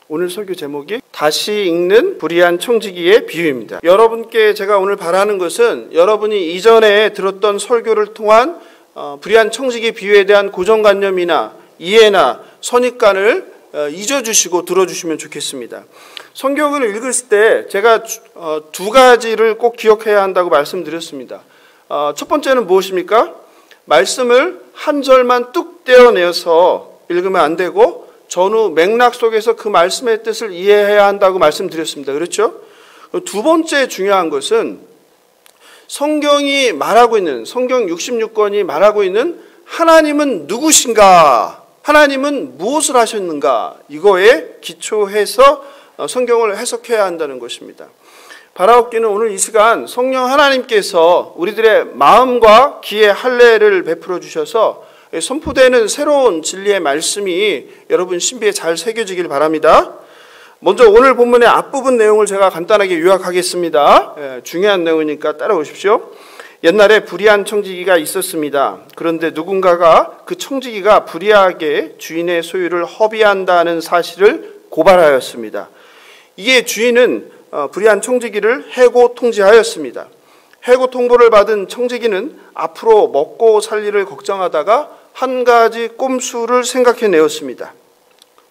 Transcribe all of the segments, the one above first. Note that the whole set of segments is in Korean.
오늘 설교 제목이 다시 읽는 불의한 청지기의 비유입니다. 여러분께 제가 오늘 바라는 것은 여러분이 이전에 들었던 설교를 통한 불의한 청지기 비유에 대한 고정관념이나 이해나 선입관을 잊어주시고 들어주시면 좋겠습니다. 성경을 읽을 때 제가 두 가지를 꼭 기억해야 한다고 말씀드렸습니다. 첫 번째는 무엇입니까? 말씀을 한 절만 뚝 떼어내어서 읽으면 안 되고 전후 맥락 속에서 그 말씀의 뜻을 이해해야 한다고 말씀드렸습니다. 그렇죠? 두 번째 중요한 것은 성경이 말하고 있는, 성경 66권이 말하고 있는 하나님은 누구신가? 하나님은 무엇을 하셨는가? 이거에 기초해서 성경을 해석해야 한다는 것입니다. 바라옵기는 오늘 이 시간 성령 하나님께서 우리들의 마음과 귀에 할례를 베풀어 주셔서 선포되는 새로운 진리의 말씀이 여러분 신비에 잘 새겨지길 바랍니다. 먼저 오늘 본문의 앞부분 내용을 제가 간단하게 요약하겠습니다. 중요한 내용이니까 따라오십시오. 옛날에 불의한 청지기가 있었습니다. 그런데 누군가가 그 청지기가 불의하게 주인의 소유를 허비한다는 사실을 고발하였습니다. 이에 주인은 불의한 청지기를 해고 통지하였습니다. 해고 통보를 받은 청지기는 앞으로 먹고 살 일을 걱정하다가 한 가지 꼼수를 생각해내었습니다.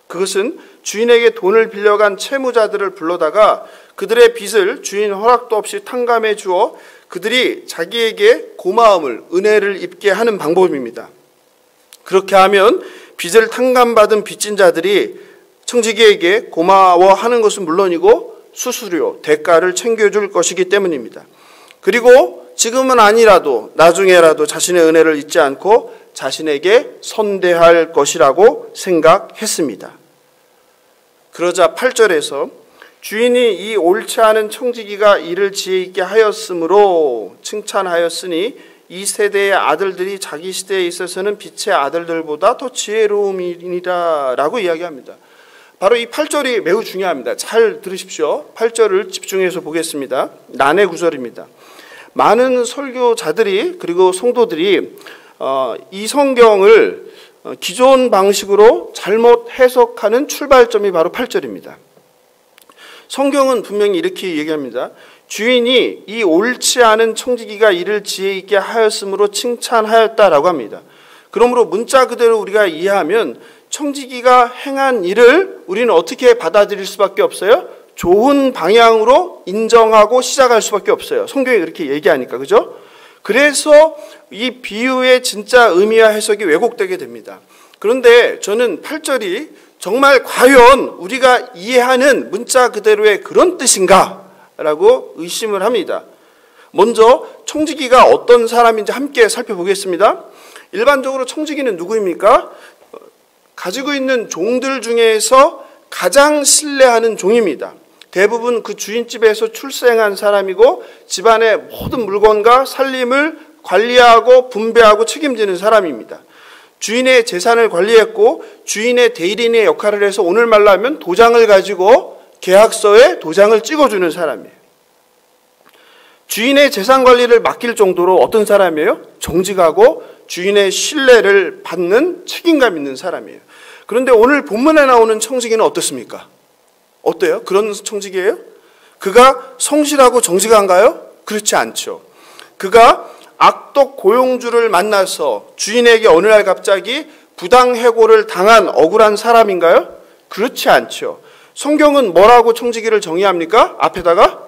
그것은 주인에게 돈을 빌려간 채무자들을 불러다가 그들의 빚을 주인 허락도 없이 탕감해 주어 그들이 자기에게 고마움을, 은혜를 입게 하는 방법입니다. 그렇게 하면 빚을 탕감받은 빚진 자들이 청지기에게 고마워하는 것은 물론이고 수수료, 대가를 챙겨줄 것이기 때문입니다. 그리고 지금은 아니라도 나중에라도 자신의 은혜를 잊지 않고 자신에게 선대할 것이라고 생각했습니다. 그러자 8절에서 주인이 이 옳지 않은 청지기가 이를 지혜 있게 하였으므로 칭찬하였으니 이 세대의 아들들이 자기 시대에 있어서는 빛의 아들들보다 더 지혜로움이니라 라고 이야기합니다. 바로 이 8절이 매우 중요합니다. 잘 들으십시오. 8절을 집중해서 보겠습니다. 난해 구절입니다. 많은 설교자들이 그리고 성도들이 이 성경을 기존 방식으로 잘못 해석하는 출발점이 바로 8절입니다. 성경은 분명히 이렇게 얘기합니다. 주인이 이 옳지 않은 청지기가 이를 지혜 있게 하였으므로 칭찬하였다라고 합니다. 그러므로 문자 그대로 우리가 이해하면 청지기가 행한 일을 우리는 어떻게 받아들일 수밖에 없어요? 좋은 방향으로 인정하고 시작할 수밖에 없어요. 성경이 그렇게 얘기하니까, 그죠? 그래서 이 비유의 진짜 의미와 해석이 왜곡되게 됩니다. 그런데 저는 8절이 정말 과연 우리가 이해하는 문자 그대로의 그런 뜻인가? 라고 의심을 합니다. 먼저 청지기가 어떤 사람인지 함께 살펴보겠습니다. 일반적으로 청지기는 누구입니까? 가지고 있는 종들 중에서 가장 신뢰하는 종입니다. 대부분 그 주인집에서 출생한 사람이고 집안의 모든 물건과 살림을 관리하고 분배하고 책임지는 사람입니다. 주인의 재산을 관리했고 주인의 대리인의 역할을 해서 오늘 말로 하면 도장을 가지고 계약서에 도장을 찍어주는 사람이에요. 주인의 재산 관리를 맡길 정도로 어떤 사람이에요? 정직하고 주인의 신뢰를 받는 책임감 있는 사람이에요. 그런데 오늘 본문에 나오는 청지기는 어떻습니까? 어때요? 그런 청지기예요? 그가 성실하고 정직한가요? 그렇지 않죠. 그가 악독 고용주를 만나서 주인에게 어느 날 갑자기 부당해고를 당한 억울한 사람인가요? 그렇지 않죠. 성경은 뭐라고 청지기를 정의합니까? 앞에다가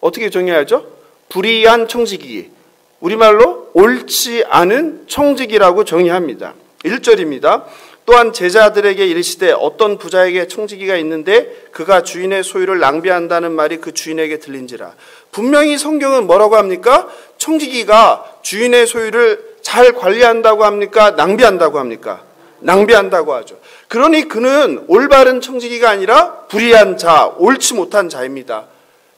어떻게 정의하죠? 불의한 청지기, 우리말로 옳지 않은 청지기라고 정의합니다. 1절입니다. 또한 제자들에게 이르시되 어떤 부자에게 청지기가 있는데 그가 주인의 소유를 낭비한다는 말이 그 주인에게 들린지라. 분명히 성경은 뭐라고 합니까? 청지기가 주인의 소유를 잘 관리한다고 합니까? 낭비한다고 합니까? 낭비한다고 하죠. 그러니 그는 올바른 청지기가 아니라 불의한 자, 옳지 못한 자입니다.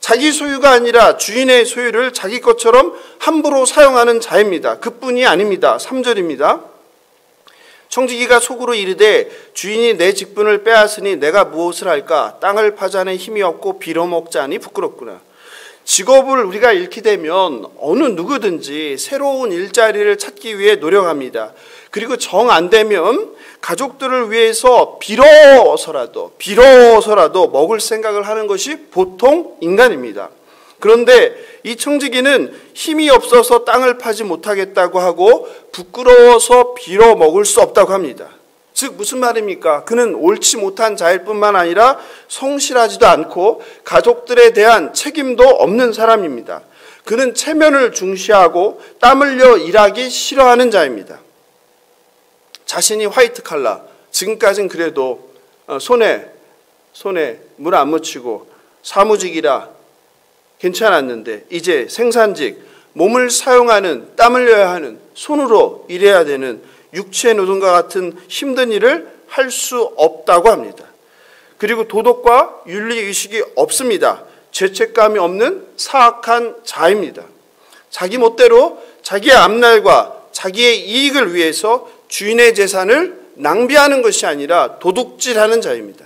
자기 소유가 아니라 주인의 소유를 자기 것처럼 함부로 사용하는 자입니다. 그뿐이 아닙니다. 3절입니다. 청지기가 속으로 이르되 주인이 내 직분을 빼앗으니 내가 무엇을 할까? 땅을 파자는 힘이 없고 빌어먹자니 부끄럽구나. 직업을 우리가 잃게 되면 어느 누구든지 새로운 일자리를 찾기 위해 노력합니다. 그리고 정 안 되면 가족들을 위해서 빌어서라도 먹을 생각을 하는 것이 보통 인간입니다. 그런데 이 청지기는 힘이 없어서 땅을 파지 못하겠다고 하고 부끄러워서 빌어 먹을 수 없다고 합니다. 즉 무슨 말입니까? 그는 옳지 못한 자일 뿐만 아니라 성실하지도 않고 가족들에 대한 책임도 없는 사람입니다. 그는 체면을 중시하고 땀 흘려 일하기 싫어하는 자입니다. 자신이 화이트 칼라, 지금까지는 그래도 손에 물 안 묻히고 사무직이라 괜찮았는데 이제 생산직, 몸을 사용하는, 땀 흘려야 하는, 손으로 일해야 되는 육체 노동과 같은 힘든 일을 할 수 없다고 합니다. 그리고 도덕과 윤리의식이 없습니다. 죄책감이 없는 사악한 자입니다. 자기 멋대로 자기의 앞날과 자기의 이익을 위해서 주인의 재산을 낭비하는 것이 아니라 도둑질하는 자입니다.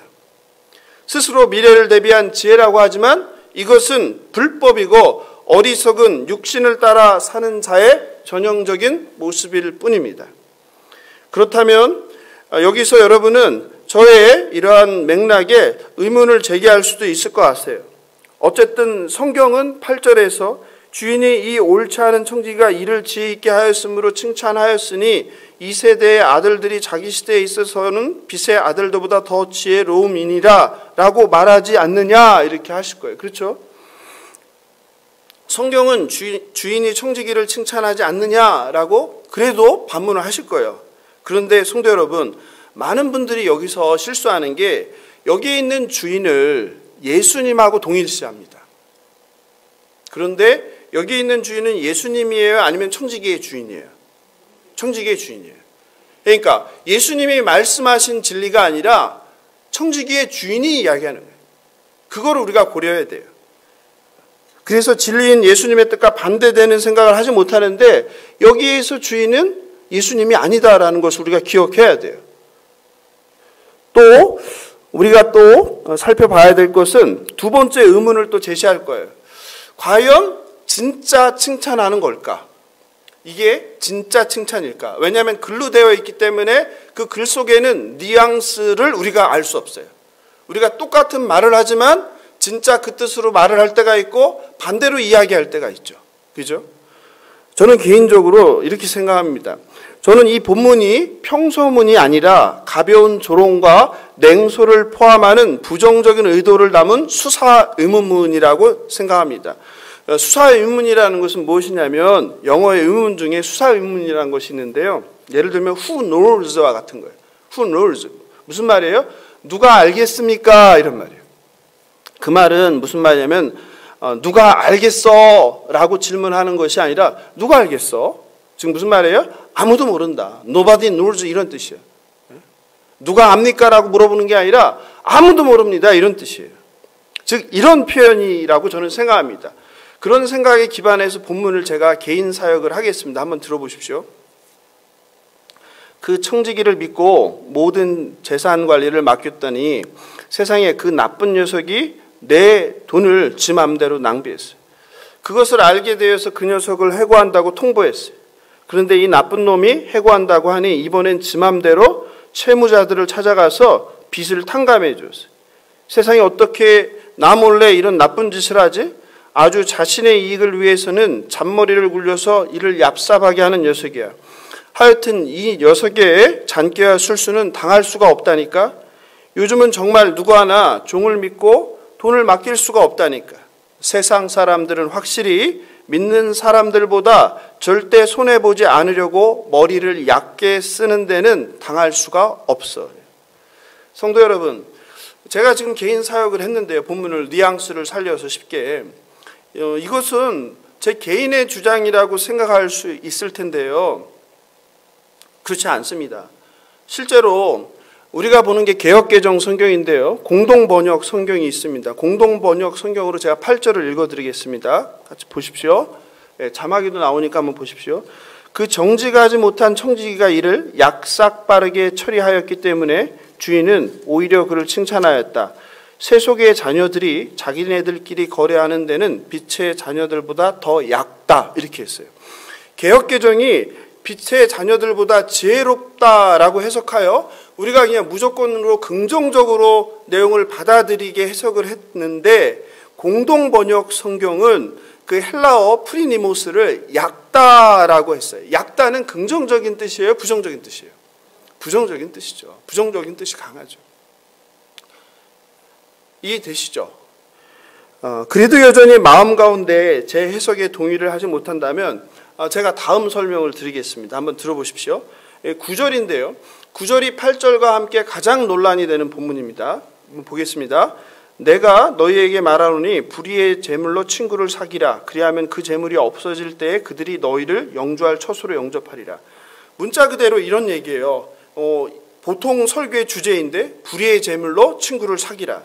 스스로 미래를 대비한 지혜라고 하지만 이것은 불법이고 어리석은 육신을 따라 사는 자의 전형적인 모습일 뿐입니다. 그렇다면 여기서 여러분은 저의 이러한 맥락에 의문을 제기할 수도 있을 것 같아요. 어쨌든 성경은 8절에서 주인이 이 옳지 않은 청지기가 일을 지혜 있게 하였으므로 칭찬하였으니 이 세대의 아들들이 자기 시대에 있어서는 빛의 아들들보다 더 지혜로움이니라 라고 말하지 않느냐 이렇게 하실 거예요. 그렇죠? 성경은 주인이 청지기를 칭찬하지 않느냐라고 그래도 반문을 하실 거예요. 그런데 성도 여러분, 많은 분들이 여기서 실수하는 게 여기에 있는 주인을 예수님하고 동일시합니다. 그런데 여기 있는 주인은 예수님이에요? 아니면 청지기의 주인이에요? 청지기의 주인이에요. 그러니까 예수님이 말씀하신 진리가 아니라 청지기의 주인이 이야기하는 거예요. 그걸 우리가 고려해야 돼요. 그래서 진리인 예수님의 뜻과 반대되는 생각을 하지 못하는데 여기에서 주인은 예수님이 아니다라는 것을 우리가 기억해야 돼요. 또 우리가 또 살펴봐야 될 것은 두 번째 의문을 또 제시할 거예요. 과연 진짜 칭찬하는 걸까? 이게 진짜 칭찬일까? 왜냐하면 글로 되어 있기 때문에 그 글 속에는 뉘앙스를 우리가 알 수 없어요. 우리가 똑같은 말을 하지만 진짜 그 뜻으로 말을 할 때가 있고 반대로 이야기할 때가 있죠. 그죠? 저는 개인적으로 이렇게 생각합니다. 저는 이 본문이 평소문이 아니라 가벼운 조롱과 냉소를 포함하는 부정적인 의도를 담은 수사 의문문이라고 생각합니다. 수사 의문이라는 것은 무엇이냐면 영어의 의문 중에 수사 의문이라는 것이 있는데요. 예를 들면 who knows와 같은 거예요. who knows. 무슨 말이에요? 누가 알겠습니까? 이런 말이에요. 그 말은 무슨 말이냐면 누가 알겠어? 라고 질문하는 것이 아니라 누가 알겠어? 지금 무슨 말이에요? 아무도 모른다. Nobody knows 이런 뜻이에요. 누가 압니까? 라고 물어보는 게 아니라 아무도 모릅니다. 이런 뜻이에요. 즉 이런 표현이라고 저는 생각합니다. 그런 생각에 기반해서 본문을 제가 개인 사역을 하겠습니다. 한번 들어보십시오. 그 청지기를 믿고 모든 재산 관리를 맡겼더니 세상에 그 나쁜 녀석이 내 돈을 지 맘대로 낭비했어요. 그것을 알게 되어서 그 녀석을 해고한다고 통보했어요. 그런데 이 나쁜 놈이 해고한다고 하니 이번엔 지 맘대로 채무자들을 찾아가서 빚을 탕감해 줬어요. 세상에 어떻게 나 몰래 이런 나쁜 짓을 하지? 아주 자신의 이익을 위해서는 잔머리를 굴려서 이를 얍삽하게 하는 녀석이야. 하여튼 이 녀석의 잔꾀와 술수는 당할 수가 없다니까. 요즘은 정말 누구 하나 종을 믿고 돈을 맡길 수가 없다니까. 세상 사람들은 확실히 믿는 사람들보다 절대 손해보지 않으려고 머리를 얕게 쓰는 데는 당할 수가 없어. 성도 여러분, 제가 지금 개인 사역을 했는데요. 본문을 뉘앙스를 살려서 쉽게. 이것은 제 개인의 주장이라고 생각할 수 있을 텐데요. 그렇지 않습니다. 실제로 우리가 보는 게 개역개정 성경인데요. 공동번역 성경이 있습니다. 공동번역 성경으로 제가 8절을 읽어드리겠습니다. 같이 보십시오. 자막에도 나오니까 한번 보십시오. 그 정직하지 못한 청지기가 이를 약삭빠르게 처리하였기 때문에 주인은 오히려 그를 칭찬하였다. 세속의 자녀들이 자기네들끼리 거래하는 데는 빛의 자녀들보다 더 얕다. 이렇게 했어요. 개역개정이 빛의 자녀들보다 지혜롭다라고 해석하여 우리가 그냥 무조건으로 긍정적으로 내용을 받아들이게 해석을 했는데 공동 번역 성경은 그 헬라어 프리니모스를 약다라고 했어요. 약다는 긍정적인 뜻이에요, 부정적인 뜻이에요? 부정적인 뜻이죠. 부정적인 뜻이 강하죠. 이해되시죠? 그래도 여전히 마음 가운데 제 해석에 동의를 하지 못한다면 제가 다음 설명을 드리겠습니다. 한번 들어보십시오. 9절인데요. 9절이 8절과 함께 가장 논란이 되는 본문입니다. 한번 보겠습니다. 내가 너희에게 말하노니 불의의 제물로 친구를 사기라. 그리하면 그 제물이 없어질 때에 그들이 너희를 영주할 처소로 영접하리라. 문자 그대로 이런 얘기예요. 보통 설교의 주제인데 불의의 제물로 친구를 사기라.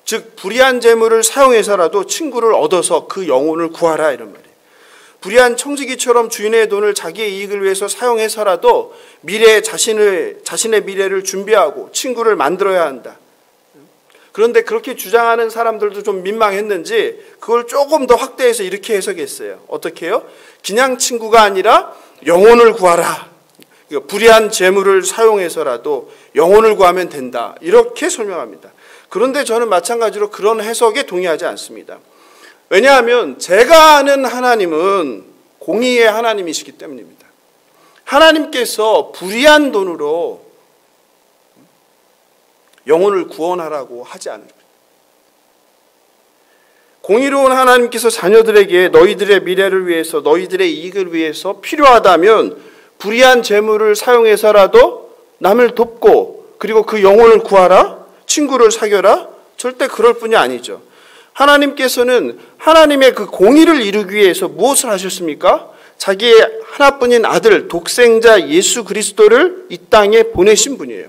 즉 불의한 제물을 사용해서라도 친구를 얻어서 그 영혼을 구하라 이런 말이에요. 불의한 청지기처럼 주인의 돈을 자기의 이익을 위해서 사용해서라도 자신의 미래를 준비하고 친구를 만들어야 한다. 그런데 그렇게 주장하는 사람들도 좀 민망했는지 그걸 조금 더 확대해서 이렇게 해석했어요. 어떻게 해요? 그냥 친구가 아니라 영혼을 구하라. 불의한 재물을 사용해서라도 영혼을 구하면 된다. 이렇게 설명합니다. 그런데 저는 마찬가지로 그런 해석에 동의하지 않습니다. 왜냐하면 제가 아는 하나님은 공의의 하나님이시기 때문입니다. 하나님께서 불의한 돈으로 영혼을 구원하라고 하지 않을 거예요. 공의로운 하나님께서 자녀들에게 너희들의 미래를 위해서 너희들의 이익을 위해서 필요하다면 불의한 재물을 사용해서라도 남을 돕고 그리고 그 영혼을 구하라, 친구를 사귀어라, 절대 그럴 뿐이 아니죠. 하나님께서는 하나님의 그 공의를 이루기 위해서 무엇을 하셨습니까? 자기의 하나뿐인 아들 독생자 예수 그리스도를 이 땅에 보내신 분이에요.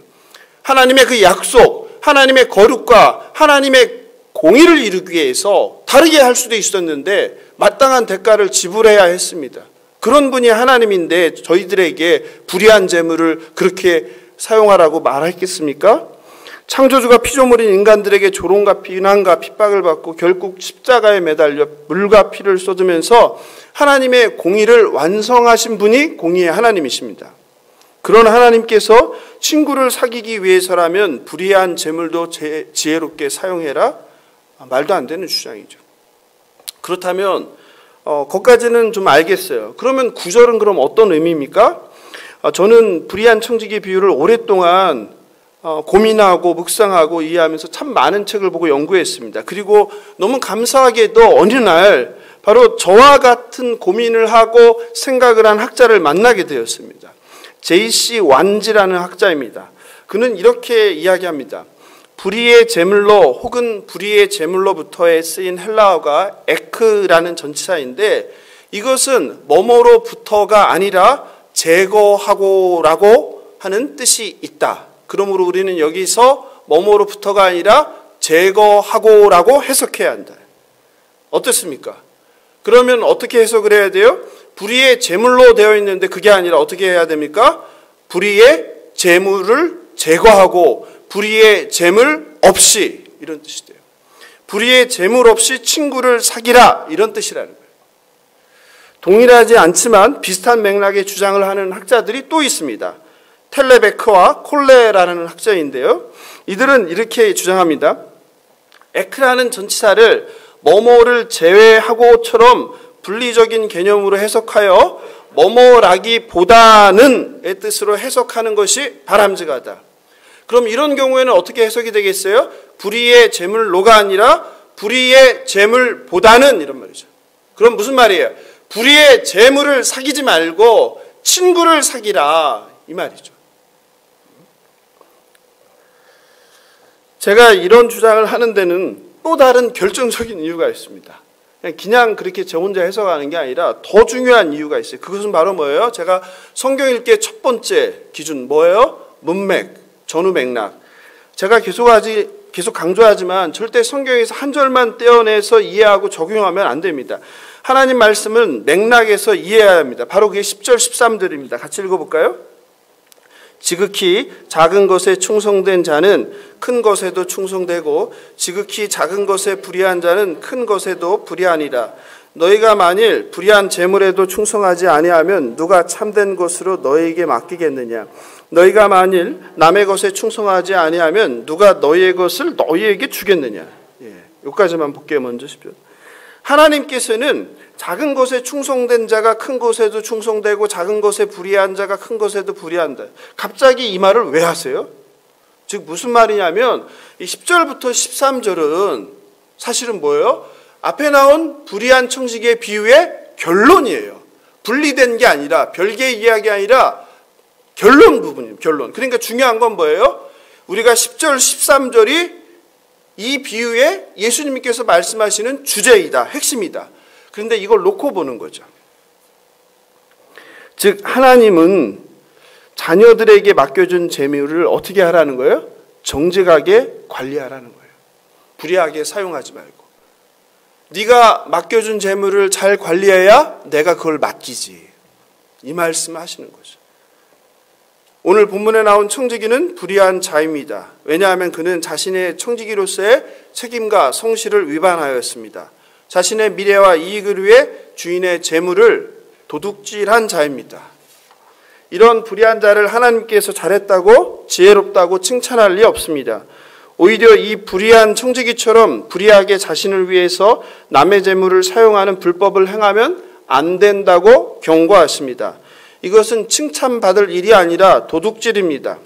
하나님의 그 약속, 하나님의 거룩과 하나님의 공의를 이루기 위해서 다르게 할 수도 있었는데 마땅한 대가를 지불해야 했습니다. 그런 분이 하나님인데 저희들에게 불의한 재물을 그렇게 사용하라고 말했겠습니까? 창조주가 피조물인 인간들에게 조롱과 비난과 핍박을 받고 결국 십자가에 매달려 물과 피를 쏟으면서 하나님의 공의를 완성하신 분이 공의의 하나님이십니다. 그런 하나님께서 친구를 사귀기 위해서라면 불의한 재물도 지혜롭게 사용해라? 말도 안 되는 주장이죠. 그렇다면 거기까지는 좀 알겠어요. 그러면 9절은 그럼 어떤 의미입니까? 저는 불의한 청지기 비유를 오랫동안 고민하고 묵상하고 이해하면서 참 많은 책을 보고 연구했습니다. 그리고 너무 감사하게도 어느 날 바로 저와 같은 고민을 하고 생각을 한 학자를 만나게 되었습니다. J.C. 완지라는 학자입니다. 그는 이렇게 이야기합니다. 불의의 제물로 혹은 불의의 제물로부터에 쓰인 헬라어가 에크라는 전치사인데 이것은 뭐뭐로부터가 아니라 제거하고라고 하는 뜻이 있다. 그러므로 우리는 여기서 뭐뭐로부터가 아니라 제거하고라고 해석해야 한다. 어떻습니까? 그러면 어떻게 해석을 해야 돼요? 불의의 제물로 되어 있는데 그게 아니라 어떻게 해야 됩니까? 불의의 제물을 제거하고 불의의 제물 없이 이런 뜻이 돼요. 불의의 제물 없이 친구를 사귀라 이런 뜻이라는 거예요. 동일하지 않지만 비슷한 맥락의 주장을 하는 학자들이 또 있습니다. 텔레베크와 콜레라는 학자인데요. 이들은 이렇게 주장합니다. 에크라는 전치사를 뭐뭐를 제외하고처럼 분리적인 개념으로 해석하여 뭐뭐라기보다는의 뜻으로 해석하는 것이 바람직하다. 그럼 이런 경우에는 어떻게 해석이 되겠어요? 불의의 제물로가 아니라 불의의 제물보다는 이런 말이죠. 그럼 무슨 말이에요? 불의의 제물을 사귀지 말고 친구를 사귀라 이 말이죠. 제가 이런 주장을 하는 데는 또 다른 결정적인 이유가 있습니다. 그냥 그렇게 저 혼자 해석하는 게 아니라 더 중요한 이유가 있어요. 그것은 바로 뭐예요? 제가 성경 읽기의 첫 번째 기준 뭐예요? 문맥, 전후 맥락. 제가 계속 강조하지만 절대 성경에서 한 절만 떼어내서 이해하고 적용하면 안 됩니다. 하나님 말씀은 맥락에서 이해해야 합니다. 바로 그게 10절, 13절입니다. 같이 읽어볼까요? 지극히 작은 것에 충성된 자는 큰 것에도 충성되고 지극히 작은 것에 불의한 자는 큰 것에도 불의하니라. 너희가 만일 불의한 재물에도 충성하지 아니하면 누가 참된 것으로 너희에게 맡기겠느냐. 너희가 만일 남의 것에 충성하지 아니하면 누가 너희의 것을 너희에게 주겠느냐. 여기까지만 볼게요. 먼저 10절. 하나님께서는 작은 것에 충성된 자가 큰 것에도 충성되고 작은 것에 불의한 자가 큰 것에도 불의한다. 갑자기 이 말을 왜 하세요? 즉 무슨 말이냐면 이 10절부터 13절은 사실은 뭐예요? 앞에 나온 불의한 청지기의 비유의 결론이에요. 분리된 게 아니라 별개의 이야기 아니라 결론 부분이에요. 결론. 그러니까 중요한 건 뭐예요? 우리가 10절, 13절이 이 비유에 예수님께서 말씀하시는 주제이다. 핵심이다. 그런데 이걸 놓고 보는 거죠. 즉 하나님은 자녀들에게 맡겨준 재물을 어떻게 하라는 거예요? 정직하게 관리하라는 거예요. 불의하게 사용하지 말고. 네가 맡겨준 재물을 잘 관리해야 내가 그걸 맡기지. 이 말씀을 하시는 거죠. 오늘 본문에 나온 청지기는 불의한 자입니다. 왜냐하면 그는 자신의 청지기로서의 책임과 성실을 위반하였습니다. 자신의 미래와 이익을 위해 주인의 재물을 도둑질한 자입니다. 이런 불의한 자를 하나님께서 잘했다고 지혜롭다고 칭찬할 리 없습니다. 오히려 이 불의한 청지기처럼 불의하게 자신을 위해서 남의 재물을 사용하는 불법을 행하면 안 된다고 경고하십니다. 이것은 칭찬받을 일이 아니라 도둑질입니다.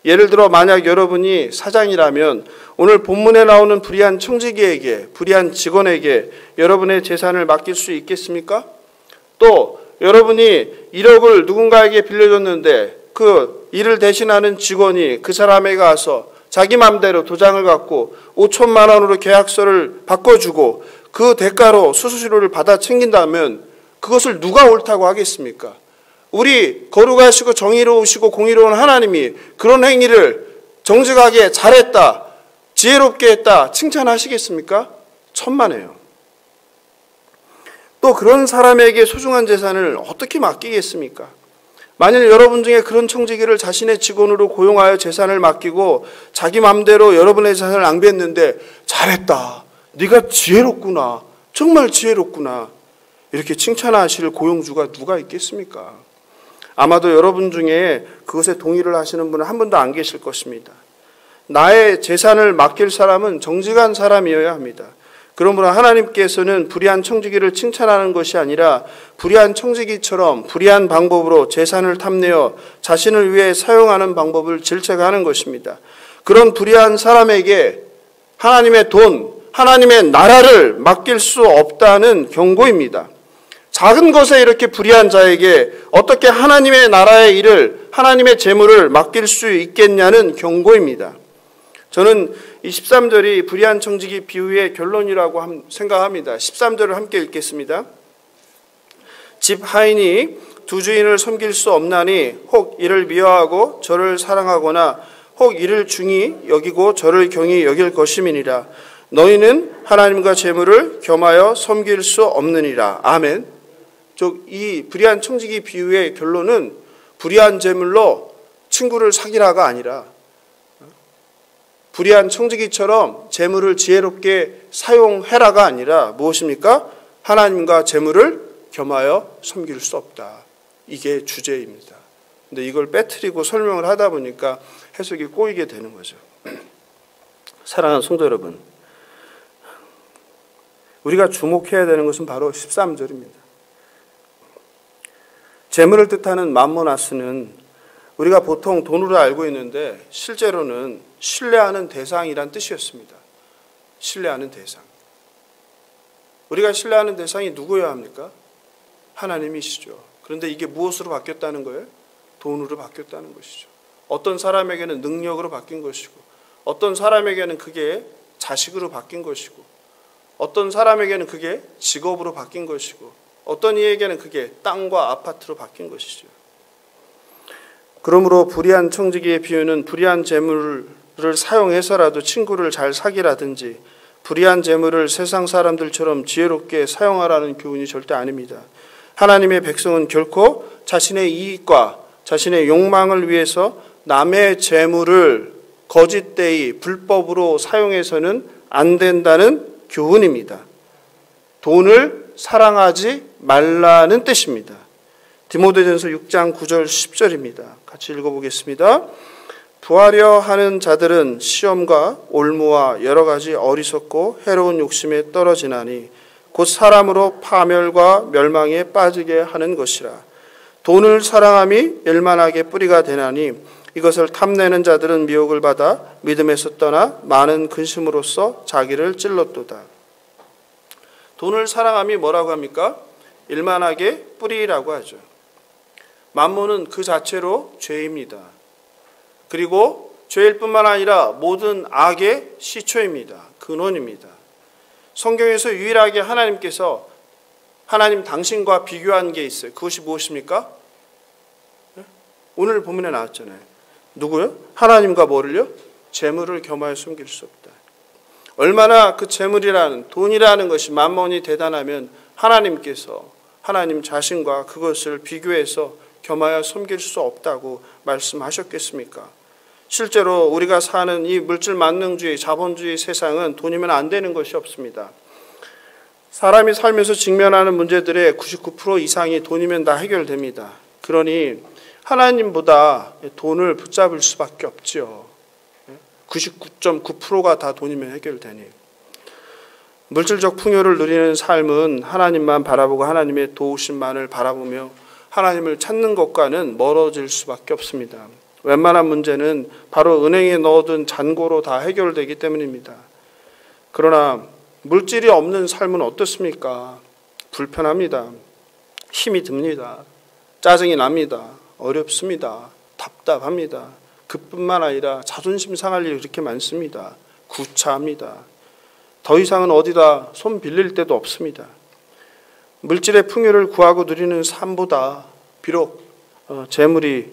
예를 들어 만약 여러분이 사장이라면 오늘 본문에 나오는 불의한 청지기에게, 불의한 직원에게 여러분의 재산을 맡길 수 있겠습니까? 또 여러분이 1억을 누군가에게 빌려줬는데 그 일을 대신하는 직원이 그 사람에게 가서 자기 맘대로 도장을 갖고 5천만 원으로 계약서를 바꿔주고 그 대가로 수수료를 받아 챙긴다면 그것을 누가 옳다고 하겠습니까? 우리 거룩하시고 정의로우시고 공의로운 하나님이 그런 행위를 정직하게 잘했다, 지혜롭게 했다 칭찬하시겠습니까? 천만에요. 또 그런 사람에게 소중한 재산을 어떻게 맡기겠습니까? 만일 여러분 중에 그런 청지기를 자신의 직원으로 고용하여 재산을 맡기고 자기 맘대로 여러분의 재산을 낭비했는데 잘했다, 네가 지혜롭구나, 정말 지혜롭구나 이렇게 칭찬하실 고용주가 누가 있겠습니까? 아마도 여러분 중에 그것에 동의를 하시는 분은 한 분도 안 계실 것입니다. 나의 재산을 맡길 사람은 정직한 사람이어야 합니다. 그러므로 하나님께서는 불의한 청지기를 칭찬하는 것이 아니라 불의한 청지기처럼 불의한 방법으로 재산을 탐내어 자신을 위해 사용하는 방법을 질책하는 것입니다. 그런 불의한 사람에게 하나님의 돈, 하나님의 나라를 맡길 수 없다는 경고입니다. 작은 것에 이렇게 불의한 자에게 어떻게 하나님의 나라의 일을, 하나님의 재물을 맡길 수 있겠냐는 경고입니다. 저는 이 13절이 불의한 청지기 비유의 결론이라고 생각합니다. 13절을 함께 읽겠습니다. 집 하인이 두 주인을 섬길 수 없나니 혹 이를 미워하고 저를 사랑하거나 혹 이를 중히 여기고 저를 경히 여길 것임이니라. 너희는 하나님과 재물을 겸하여 섬길 수 없느니라. 아멘. 이 불의한 청지기 비유의 결론은 불의한 재물로 친구를 사귀라가 아니라 불의한 청지기처럼 재물을 지혜롭게 사용해라가 아니라 무엇입니까? 하나님과 재물을 겸하여 섬길 수 없다. 이게 주제입니다. 근데 이걸 빼뜨리고 설명을 하다 보니까 해석이 꼬이게 되는 거죠. 사랑하는 성도 여러분, 우리가 주목해야 되는 것은 바로 13절입니다. 재물을 뜻하는 맘모나스는 우리가 보통 돈으로 알고 있는데 실제로는 신뢰하는 대상이란 뜻이었습니다. 신뢰하는 대상. 우리가 신뢰하는 대상이 누구여야 합니까? 하나님이시죠. 그런데 이게 무엇으로 바뀌었다는 거예요? 돈으로 바뀌었다는 것이죠. 어떤 사람에게는 능력으로 바뀐 것이고 어떤 사람에게는 그게 자식으로 바뀐 것이고 어떤 사람에게는 그게 직업으로 바뀐 것이고 어떤 이에게는 그게 땅과 아파트로 바뀐 것이죠. 그러므로 불의한 청지기의 비유는 불의한 재물을 사용해서라도 친구를 잘 사귀라든지 불의한 재물을 세상 사람들처럼 지혜롭게 사용하라는 교훈이 절대 아닙니다. 하나님의 백성은 결코 자신의 이익과 자신의 욕망을 위해서 남의 재물을 거짓되이 불법으로 사용해서는 안 된다는 교훈입니다. 돈을 사랑하지 말라는 뜻입니다. 디모데전서 6장 9절 10절입니다. 같이 읽어보겠습니다. 부하려 하는 자들은 시험과 올무와 여러 가지 어리석고 해로운 욕심에 떨어지나니 곧 사람으로 파멸과 멸망에 빠지게 하는 것이라. 돈을 사랑함이 열만하게 뿌리가 되나니 이것을 탐내는 자들은 미혹을 받아 믿음에서 떠나 많은 근심으로써 자기를 찔렀도다. 돈을 사랑함이 뭐라고 합니까? 일만하게 뿌리라고 하죠. 만몬은 그 자체로 죄입니다. 그리고 죄일 뿐만 아니라 모든 악의 시초입니다. 근원입니다. 성경에서 유일하게 하나님께서 하나님 당신과 비교한 게 있어요. 그것이 무엇입니까? 오늘 본문에 나왔잖아요. 누구요? 하나님과 뭐를요? 재물을 겸하여 숨길 수 없다. 얼마나 그 재물이라는 돈이라는 것이 만몬이 대단하면 하나님께서 하나님 자신과 그것을 비교해서 겸하여 섬길 수 없다고 말씀하셨겠습니까? 실제로 우리가 사는 이 물질 만능주의, 자본주의 세상은 돈이면 안 되는 것이 없습니다. 사람이 살면서 직면하는 문제들의 99% 이상이 돈이면 다 해결됩니다. 그러니 하나님보다 돈을 붙잡을 수밖에 없죠. 99.9%가 다 돈이면 해결되니. 물질적 풍요를 누리는 삶은 하나님만 바라보고 하나님의 도우심만을 바라보며 하나님을 찾는 것과는 멀어질 수밖에 없습니다. 웬만한 문제는 바로 은행에 넣어둔 잔고로 다 해결되기 때문입니다. 그러나 물질이 없는 삶은 어떻습니까? 불편합니다. 힘이 듭니다. 짜증이 납니다. 어렵습니다. 답답합니다. 그뿐만 아니라 자존심 상할 일이 그렇게 많습니다. 구차합니다. 더 이상은 어디다 손 빌릴 데도 없습니다. 물질의 풍요를 구하고 누리는 삶보다 비록 재물이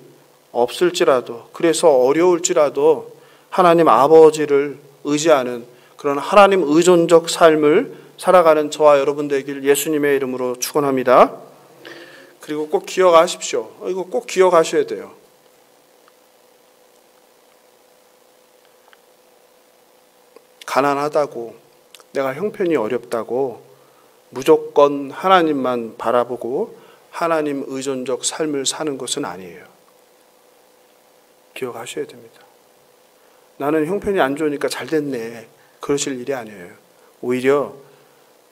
없을지라도, 그래서 어려울지라도 하나님 아버지를 의지하는 그런 하나님 의존적 삶을 살아가는 저와 여러분 되길 예수님의 이름으로 축원합니다. 그리고 꼭 기억하십시오. 이거 꼭 기억하셔야 돼요. 가난하다고, 내가 형편이 어렵다고 무조건 하나님만 바라보고 하나님 의존적 삶을 사는 것은 아니에요. 기억하셔야 됩니다. 나는 형편이 안 좋으니까 잘 됐네, 그러실 일이 아니에요. 오히려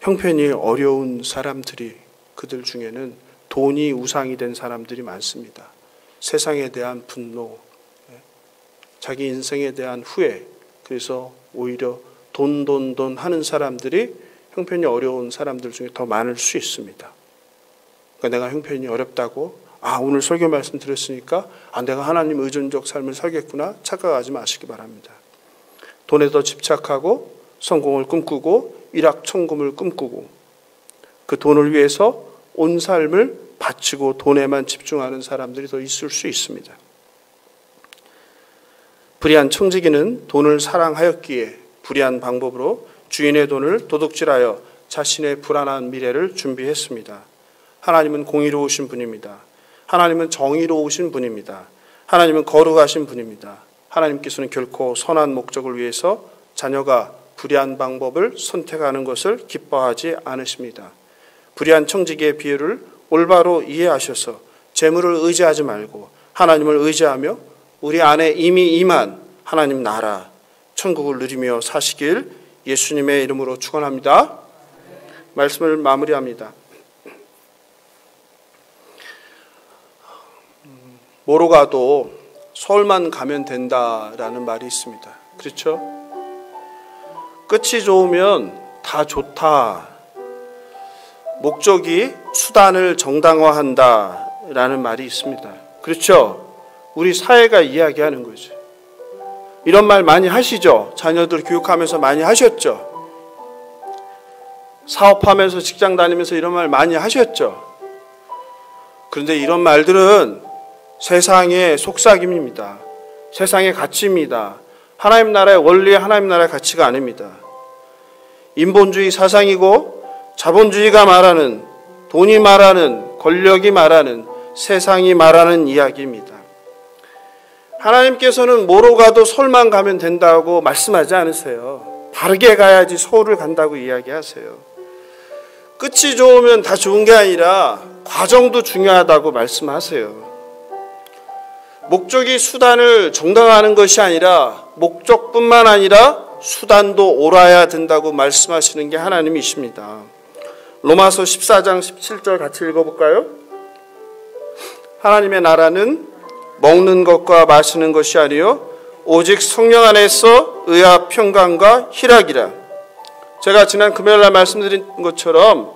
형편이 어려운 사람들이, 그들 중에는 돈이 우상이 된 사람들이 많습니다. 세상에 대한 분노, 자기 인생에 대한 후회, 그래서 오히려 돈 하는 사람들이 형편이 어려운 사람들 중에 더 많을 수 있습니다. 그러니까 내가 형편이 어렵다고 오늘 설교 말씀 들었으니까 내가 하나님 의존적 삶을 살겠구나 착각하지 마시기 바랍니다. 돈에 더 집착하고 성공을 꿈꾸고 일확천금을 꿈꾸고 그 돈을 위해서 온 삶을 바치고 돈에만 집중하는 사람들이 더 있을 수 있습니다. 불의한 청지기는 돈을 사랑하였기에 불의한 방법으로 주인의 돈을 도둑질하여 자신의 불안한 미래를 준비했습니다. 하나님은 공의로우신 분입니다. 하나님은 정의로우신 분입니다. 하나님은 거룩하신 분입니다. 하나님께서는 결코 선한 목적을 위해서 자녀가 불의한 방법을 선택하는 것을 기뻐하지 않으십니다. 불의한 청지기의 비유를 올바로 이해하셔서 재물을 의지하지 말고 하나님을 의지하며 우리 안에 이미 임한 하나님 나라, 천국을 누리며 사시길 예수님의 이름으로 축원합니다. 말씀을 마무리합니다. 뭐로 가도 서울만 가면 된다라는 말이 있습니다. 그렇죠? 끝이 좋으면 다 좋다. 목적이 수단을 정당화한다라는 말이 있습니다. 그렇죠? 우리 사회가 이야기하는 거죠. 이런 말 많이 하시죠? 자녀들 교육하면서 많이 하셨죠? 사업하면서 직장 다니면서 이런 말 많이 하셨죠? 그런데 이런 말들은 세상의 속삭임입니다. 세상의 가치입니다. 하나님 나라의 원리, 하나님 나라의 가치가 아닙니다. 인본주의 사상이고 자본주의가 말하는, 돈이 말하는, 권력이 말하는, 세상이 말하는 이야기입니다. 하나님께서는 뭐로 가도 서울만 가면 된다고 말씀하지 않으세요. 바르게 가야지 서울을 간다고 이야기하세요. 끝이 좋으면 다 좋은 게 아니라 과정도 중요하다고 말씀하세요. 목적이 수단을 정당화하는 것이 아니라 목적뿐만 아니라 수단도 옳아야 된다고 말씀하시는 게 하나님이십니다. 로마서 14장 17절 같이 읽어볼까요? 하나님의 나라는 먹는 것과 마시는 것이 아니요 오직 성령 안에서 의와 평강과 희락이라. 제가 지난 금요일날 말씀드린 것처럼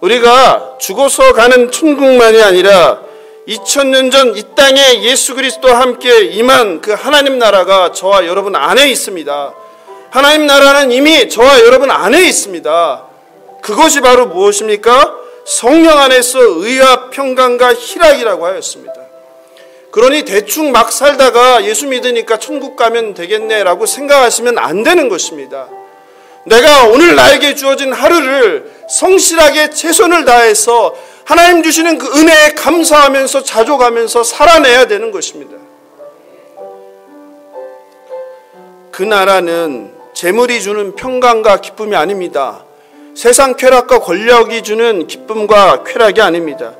우리가 죽어서 가는 천국만이 아니라 2000년 전 이 땅에 예수 그리스도와 함께 임한 그 하나님 나라가 저와 여러분 안에 있습니다. 하나님 나라는 이미 저와 여러분 안에 있습니다. 그것이 바로 무엇입니까? 성령 안에서 의와 평강과 희락이라고 하였습니다. 그러니 대충 막 살다가 예수 믿으니까 천국 가면 되겠네라고 생각하시면 안 되는 것입니다. 내가 오늘 나에게 주어진 하루를 성실하게 최선을 다해서 하나님 주시는 그 은혜에 감사하면서 자족하면서 살아내야 되는 것입니다. 그 나라는 재물이 주는 평강과 기쁨이 아닙니다. 세상 쾌락과 권력이 주는 기쁨과 쾌락이 아닙니다.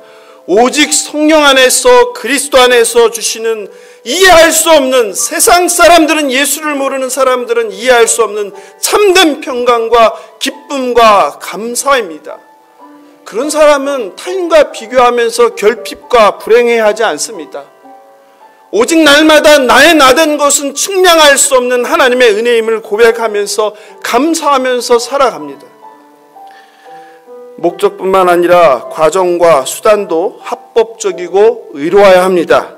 오직 성령 안에서 그리스도 안에서 주시는 이해할 수 없는, 세상 사람들은, 예수를 모르는 사람들은 이해할 수 없는 참된 평강과 기쁨과 감사입니다. 그런 사람은 타인과 비교하면서 결핍과 불행해하지 않습니다. 오직 날마다 나의 나된 것은 측량할 수 없는 하나님의 은혜임을 고백하면서 감사하면서 살아갑니다. 목적뿐만 아니라 과정과 수단도 합법적이고 의로워야 합니다.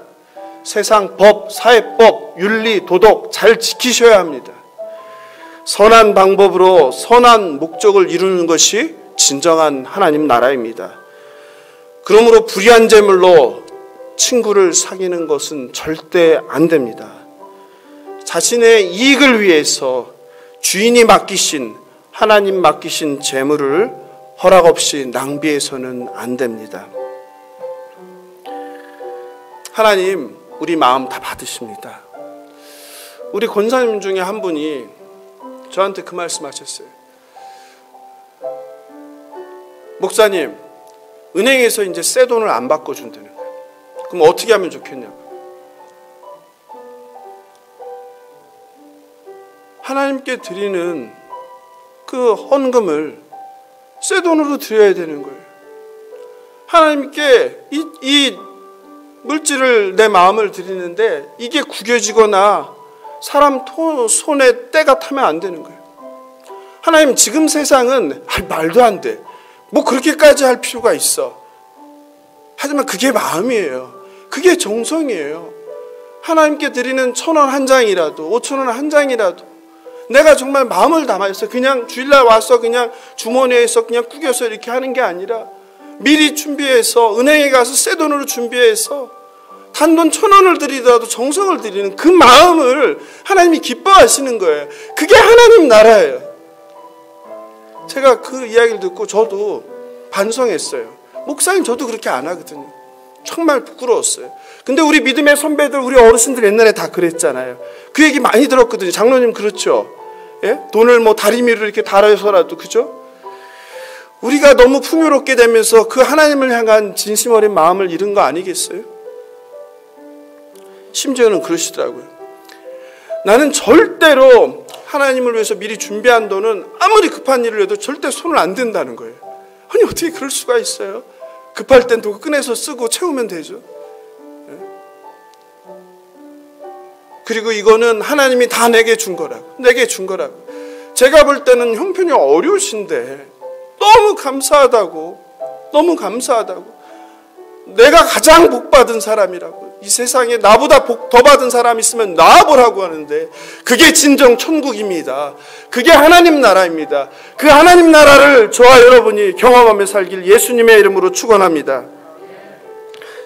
세상 법, 사회법, 윤리, 도덕 잘 지키셔야 합니다. 선한 방법으로 선한 목적을 이루는 것이 진정한 하나님 나라입니다. 그러므로 불의한 재물로 친구를 사귀는 것은 절대 안 됩니다. 자신의 이익을 위해서 주인이 맡기신, 하나님 맡기신 재물을 허락 없이 낭비해서는 안 됩니다. 하나님 우리 마음 다 받으십니다. 우리 권사님 중에 한 분이 저한테 그 말씀하셨어요. 목사님, 은행에서 이제 새 돈을 안 바꿔준다는 거예요. 그럼 어떻게 하면 좋겠냐고. 하나님께 드리는 그 헌금을 새 돈으로 드려야 되는 거예요. 하나님께 이 물질을, 내 마음을 드리는데 이게 구겨지거나 사람 손에 때가 타면 안 되는 거예요. 하나님, 지금 세상은 말도 안 돼. 뭐 그렇게까지 할 필요가 있어. 하지만 그게 마음이에요. 그게 정성이에요. 하나님께 드리는 1,000원 한 장이라도 5,000원 한 장이라도 내가 정말 마음을 담아서 그냥 주일날 와서 그냥 주머니에서 그냥 구겨서 이렇게 하는 게 아니라 미리 준비해서 은행에 가서 새 돈으로 준비해서 단돈 1,000원을 드리더라도 정성을 드리는 그 마음을 하나님이 기뻐하시는 거예요. 그게 하나님 나라예요. 제가 그 이야기를 듣고 저도 반성했어요. 목사님, 저도 그렇게 안 하거든요. 정말 부끄러웠어요. 근데 우리 믿음의 선배들, 우리 어르신들 옛날에 다 그랬잖아요. 그 얘기 많이 들었거든요. 장로님 그렇죠? 예? 돈을 뭐 다리미로 이렇게 달아서라도, 그죠? 우리가 너무 풍요롭게 되면서 그 하나님을 향한 진심 어린 마음을 잃은 거 아니겠어요? 심지어는 그러시더라고요. 나는 절대로 하나님을 위해서 미리 준비한 돈은 아무리 급한 일을 해도 절대 손을 안 댄다는 거예요. 아니 어떻게 그럴 수가 있어요? 급할 땐 또 꺼내서 쓰고 채우면 되죠. 그리고 이거는 하나님이 다 내게 준 거라고. 제가 볼 때는 형편이 어려우신데 너무 감사하다고. 내가 가장 복 받은 사람이라고. 이 세상에 나보다 복 더 받은 사람 있으면 나와보라고 하는데 그게 진정 천국입니다. 그게 하나님 나라입니다. 그 하나님 나라를 저와 여러분이 경험하며 살길 예수님의 이름으로 축원합니다.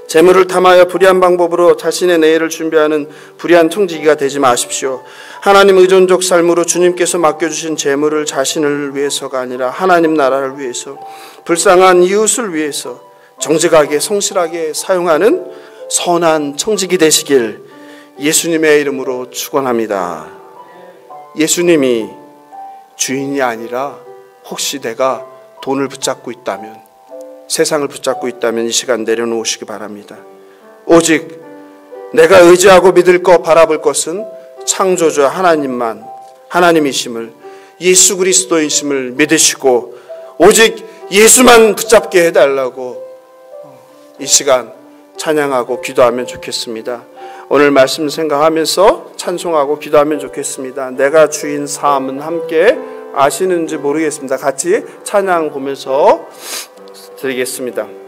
재물을 탐하여 불의한 방법으로 자신의 내일을 준비하는 불의한 청지기가 되지 마십시오. 하나님 의존적 삶으로 주님께서 맡겨주신 재물을 자신을 위해서가 아니라 하나님 나라를 위해서, 불쌍한 이웃을 위해서 정직하게 성실하게 사용하는 선한 청지기 되시길 예수님의 이름으로 축원합니다. 예수님이 주인이 아니라 혹시 내가 돈을 붙잡고 있다면 세상을 붙잡고 있다면 이 시간 내려놓으시기 바랍니다. 오직 내가 의지하고 믿을 것, 바라볼 것은 창조주 하나님만, 하나님이심을, 예수 그리스도이심을 믿으시고 오직 예수만 붙잡게 해달라고 이 시간 찬양하고 기도하면 좋겠습니다. 오늘 말씀 생각하면서 찬송하고 기도하면 좋겠습니다. 내가 주인 삶은 함께 아시는지 모르겠습니다. 같이 찬양 보면서 드리겠습니다.